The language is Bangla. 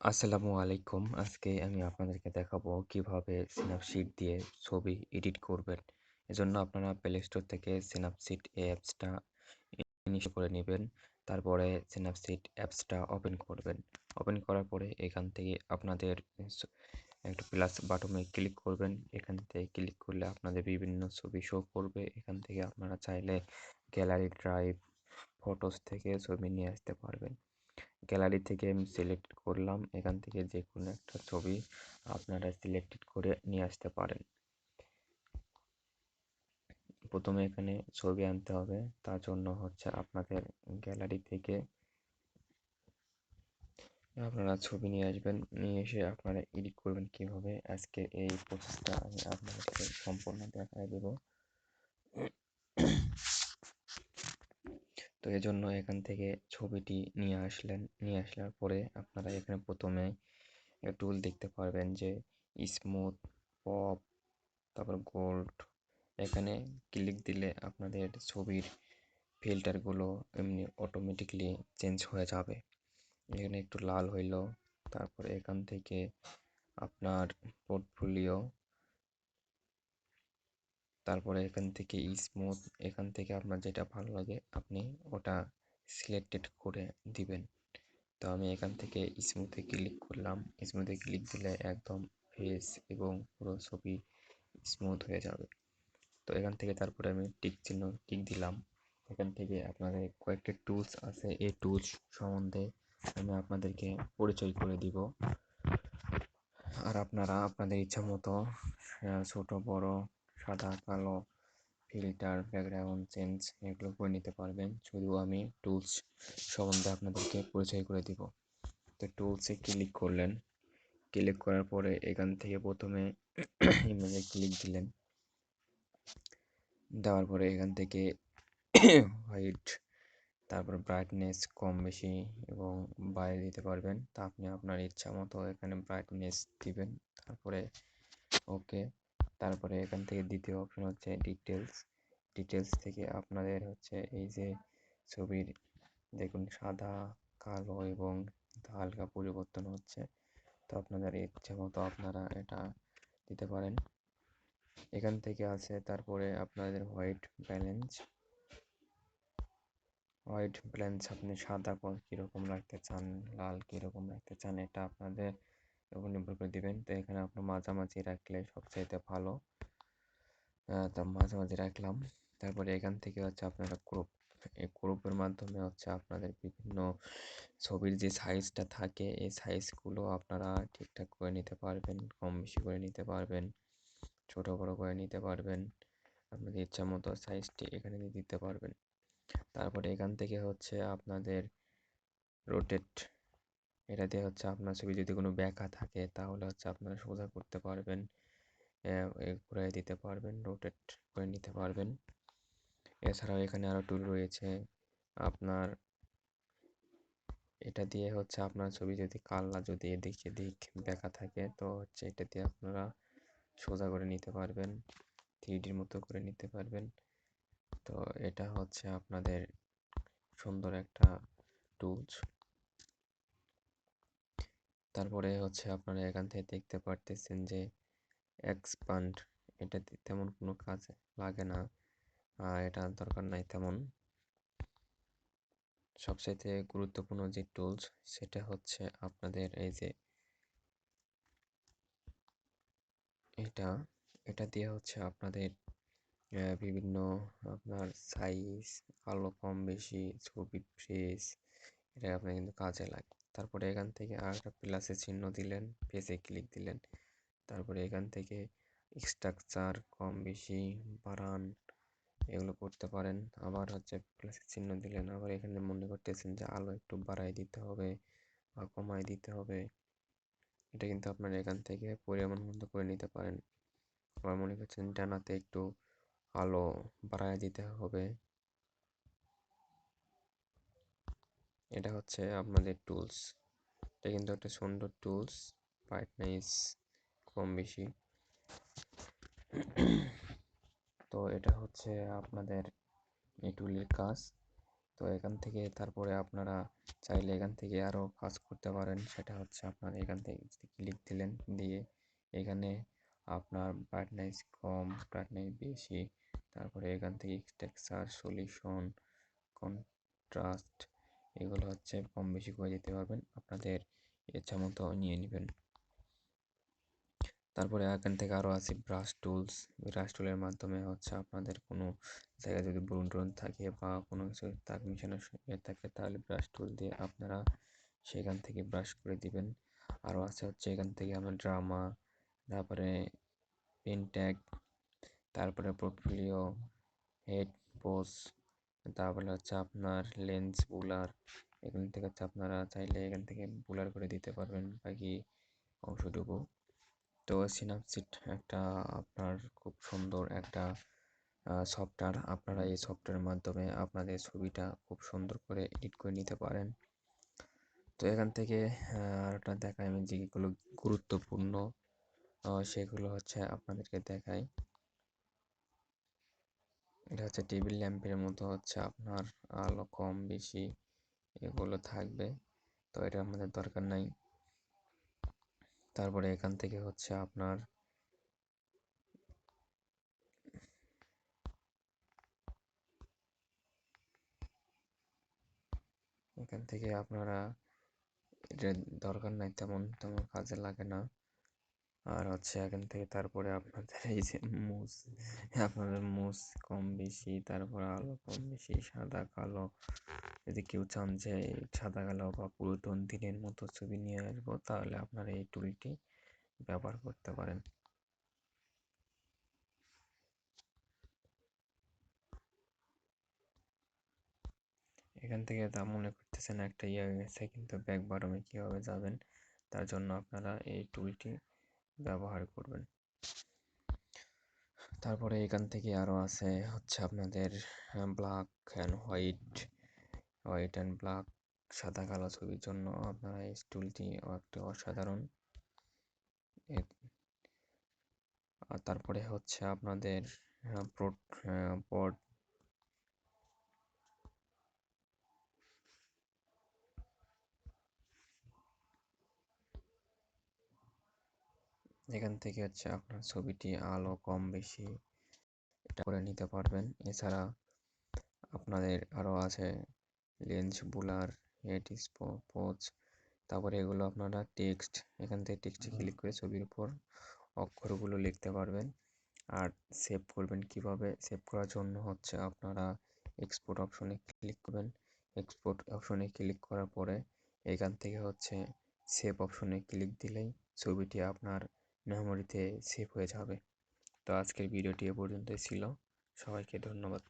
আসসালামু আলাইকুম। আজকে আমি আপনাদেরকে দেখাবো কিভাবে স্ন্যাপসিট দিয়ে ছবি এডিট করবেন। এজন্য আপনারা প্লে স্টোর থেকে স্ন্যাপসিট এই অ্যাপসটা ইনস্টল করে নিবেন। তারপরে স্ন্যাপসিট অ্যাপসটা ওপেন করবেন। ওপেন করার পরে এখান থেকে আপনাদের একটা প্লাস বাটনে ক্লিক করবেন। এখান থেকে ক্লিক করলে আপনাদের বিভিন্ন ছবি শো করবে। এখান থেকে আপনারা চাইলে গ্যালারি ড্রাইভ, ফটোস থেকে ছবি নিয়ে আসতে পারবেন। গ্যালারি থেকে আমি সিলেক্ট করলাম। এখান থেকে যেকোনো একটা ছবি আপনারা সিলেক্টেড করে নিয়ে আসতে পারেন। প্রথমে এখানে ছবি আনতে হবে। তার জন্য হচ্ছে আপনাদের গ্যালারি থেকে আপনারা ছবি নিয়ে আসবেন। নিয়ে এসে আপনারা এডিট করবেন কিভাবে। আজকে এই প্রসেসটা আমি আপনাদেরকে সম্পূর্ণ দেখায় দেব। তো এজন্য এখান থেকে ছবিটি নিয়ে আসলেন। নিয়ে আসার পরে আপনারা এখানে প্রথমে টুল দেখতে পারবেন যে স্মুথ, পপ, তারপর গোল্ড। এখানে ক্লিক দিলে আপনাদের ছবির ফিল্টারগুলো এমনি অটোমেটিকলি চেঞ্জ হয়ে যাবে। এখানে একটু লাল হইল। তারপরে এখান থেকে আপনার পোর্টফোলিও, তারপরে এখান থেকে স্মুথ, এখান থেকে আপনার যেটা ভালো লাগে আপনি ওটা সিলেক্টেড করে দিবেন। তো আমি এখান থেকে স্মুথে ক্লিক করলাম। স্মুথে ক্লিক দিলে একদম ফেস এবং পুরো ছবি স্মুথ হয়ে যাবে। তো এখান থেকে তারপরে আমি টিক দিলাম। এখান থেকে আপনাদের কয়েকটা টুলস আছে, এই টুলস সম্বন্ধে আমি আপনাদেরকে পরিচয় করে দিব। আর আপনারা আপনাদের ইচ্ছা মতো ছোট বড়, সাদা কালো, ফিল্টার, ব্যাকগ্রাউন্ড চেঞ্জ এগুলো করে নিতে পারবেন। শুধু আমি টুলস সম্বন্ধে আপনাদেরকে পরিচয় করে দিব। তো টুলসে ক্লিক করলেন। ক্লিক করার পরে এখান থেকে প্রথমে ইমেজে ক্লিক দিলেন। দেওয়ার পরে এখান থেকে হোয়াইট, তারপর ব্রাইটনেস কম বেশি এবং বাইরে দিতে পারবেন। তা আপনি আপনার ইচ্ছা মতো এখানে ব্রাইটনেস দিবেন। তারপরে ওকে। তারপরে এখান থেকে দ্বিতীয় অপশন হচ্ছে ডিটেলস। ডিটেলস থেকে আপনাদের হচ্ছে এই যে ছবির দেখুন সাদা, কালো এবং হালকা পরিবর্তন হচ্ছে। তো আপনাদের ইচ্ছা মতো আপনারা এটা দিতে পারেন। এখান থেকে আছে তারপরে আপনাদের হোয়াইট ব্যালেন্স। আপনি সাদা কীরকম রাখতে চান, লাল কীরকম রাখতে চান, এটা আপনাদের উপর নির্ভর করে দিবেন। তো এখানে আপনার মাঝামাঝি রাখলে সবচাইতে ভালো। তা মাঝামাঝি রাখলাম। তারপরে এখান থেকে হচ্ছে আপনারা ক্রপ, এই ক্রপের মাধ্যমে হচ্ছে আপনাদের বিভিন্ন ছবির যে সাইজটা থাকে এই সাইজগুলো আপনারা ঠিকঠাক করে নিতে পারবেন, কম বেশি করে নিতে পারবেন, ছোট বড় করে নিতে পারবেন। আপনাদের ইচ্ছা মতো সাইজটি এখানে দিতে পারবেন। তারপরে এখান থেকে হচ্ছে আপনাদের রোটেট, এটা দিয়ে হচ্ছে আপনার ছবি যদি কোনো ব্যাকা থাকে তাহলে হচ্ছে আপনারা সোজা করতে পারবেন, ঘুরিয়ে দিতে পারবেন, রোটেট করে নিতে পারবেন। এছাড়াও এখানে আরও টুল রয়েছে আপনার, এটা দিয়ে হচ্ছে আপনার ছবি যদি কাল্লা যদি এদিক সেদিক ব্যাকা থাকে তো হচ্ছে এটা দিয়ে আপনারা সোজা করে নিতে পারবেন, 3Dর মতো করে নিতে পারবেন। তো এটা হচ্ছে আপনাদের সুন্দর একটা টুলস। তারপরে হচ্ছে আপনারা এখান থেকে দেখতে পারতেছেন যে এক্সপান্ড, এটা তেমন কোনো কাজে লাগে না, এটা দরকার নাই তেমন। সবচাইতে গুরুত্বপূর্ণ যে টুলস সেটা হচ্ছে আপনাদের এই যে এটা, এটা দিয়ে হচ্ছে আপনাদের বিভিন্ন আপনার সাইজ, আলো কম বেশি, ছবির ফ্রেশ, এটা আপনার কিন্তু কাজে লাগে। তারপরে এখান থেকে আর একটা প্লাসের চিহ্ন দিলেন, পেজে ক্লিক দিলেন। তারপরে এখান থেকে স্ট্রাকচার কম বেশি বাড়ান এগুলো করতে পারেন। আবার হচ্ছে প্লাসের চিহ্ন দিলেন, আবার এখানে মনে করতেছেন যে আলো একটু বাড়াই দিতে হবে বা কমাই দিতে হবে, এটা কিন্তু আপনারা এখান থেকে পরিমাণ মতো করে নিতে পারেন। আবার মনে করছেন ডানাতে একটু আলো বাড়ায় দিতে হবে, এটা হচ্ছে আপনাদের টুলস। এটা কিন্তু একটা সুন্দর টুলস, ব্রাইটনেস কম বেশি। তো এটা হচ্ছে আপনাদের এই টুলের কাজ। তো তো এখান থেকে তারপরে আপনারা চাইলে এখান থেকে আরও কাজ করতে পারেন। সেটা হচ্ছে আপনার এখান থেকে ক্লিক দিলেন, দিয়ে এখানে আপনার ব্রাইটনেস কম, ব্রাইটনেস বেশি, তারপরে এখান থেকে টেক্সচার, সলিউশন, কন্ট্রাস্ট, এগুলো হচ্ছে কম বেশি করে দিতে পারবেন, আপনাদের ইচ্ছা মতো নিয়ে নেবেন। তারপরে এখান থেকে আরও আছে ব্রাশ টুলস। ব্রাশ টুলের মাধ্যমে হচ্ছে আপনাদের কোনো জায়গায় যদি ব্রণ ট্রন থাকে বা কোনো কিছু দাগ মিশানো থাকে, তাহলে ব্রাশ টুল দিয়ে আপনারা সেখান থেকে ব্রাশ করে দিবেন। আরও আছে হচ্ছে এখান থেকে আমার ড্রামা, তারপরে পেন ট্যাগ, তারপরে পোর্টফোলিও, হেড পোজ, তারপরে হচ্ছে আপনার লেন্স বুলার। এখান থেকে হচ্ছে আপনারা চাইলে এখান থেকে বুলার করে দিতে পারবেন বাকি অংশটুকু। তো সিনাপসিড একটা আপনার খুব সুন্দর একটা সফটওয়্যার। আপনারা এই সফটওয়্যারের মাধ্যমে আপনাদের ছবিটা খুব সুন্দর করে এডিট করে নিতে পারেন। তো এখান থেকে আরেকটা দেখাই আমি যেগুলো গুরুত্বপূর্ণ, সেগুলো হচ্ছে আপনাদেরকে দেখাই। এটা হচ্ছে টেবিল ল্যাম্পের মতো হচ্ছে আপনার আলো কম বেশি এগুলো থাকবে, তো এটা আমাদের দরকার নাই। তারপরে এখান থেকে হচ্ছে আপনার এখান থেকে আপনারা এটা দরকার নাই, তেমন তেমন কাজে লাগে না। আর হচ্ছে এখান থেকে তারপরে আপনাদের এই যে মুছ, আপনাদের মুছ কম বেশি, তারপর আলো কম বেশি, সাদা কালো, যদি কেউ চান যে সাদা কালো বা পুরাতন দিনের মতো ছবি নিয়ে আসবো, তাহলে আপনারা এই টুলটি ব্যবহার করতে পারেন। এখান থেকে তা মনে করতেছেন একটা ইয়ে হয়ে গেছে, কিন্তু ব্যাক বাটনে কীভাবে যাবেন, তার জন্য আপনারা এই টুলটি ব্যবহার করবেন। তারপরে এখান থেকে আরও আছে হচ্ছে আপনাদের black and white and black, সাদা কালো ছবির জন্য আপনারা এই টুলটি একটি অসাধারণ। আর তারপরে হচ্ছে আপনাদের পট, এখান থেকে হচ্ছে আপনার ছবিটি আলো কম বেশি এটা করে নিতে পারবেন। এছাড়া আপনাদের আরও আছে লেন্স বুলার, হেড পোজ, তারপরে এগুলো আপনারা টেক্সট, এখান থেকে টেক্সটে ক্লিক করে ছবির উপর অক্ষরগুলো লিখতে পারবেন। আর সেভ করবেন কিভাবে, সেভ করার জন্য হচ্ছে আপনারা এক্সপোর্ট অপশনে ক্লিক করবেন। এক্সপোর্ট অপশনে ক্লিক করার পরে এখান থেকে হচ্ছে সেভ অপশনে ক্লিক দিলেই ছবিটি আপনার মেমোরিতে সেভ হয়ে যাবে। তো আজকের ভিডিওটি এ পর্যন্তই ছিল। সবাইকে ধন্যবাদ।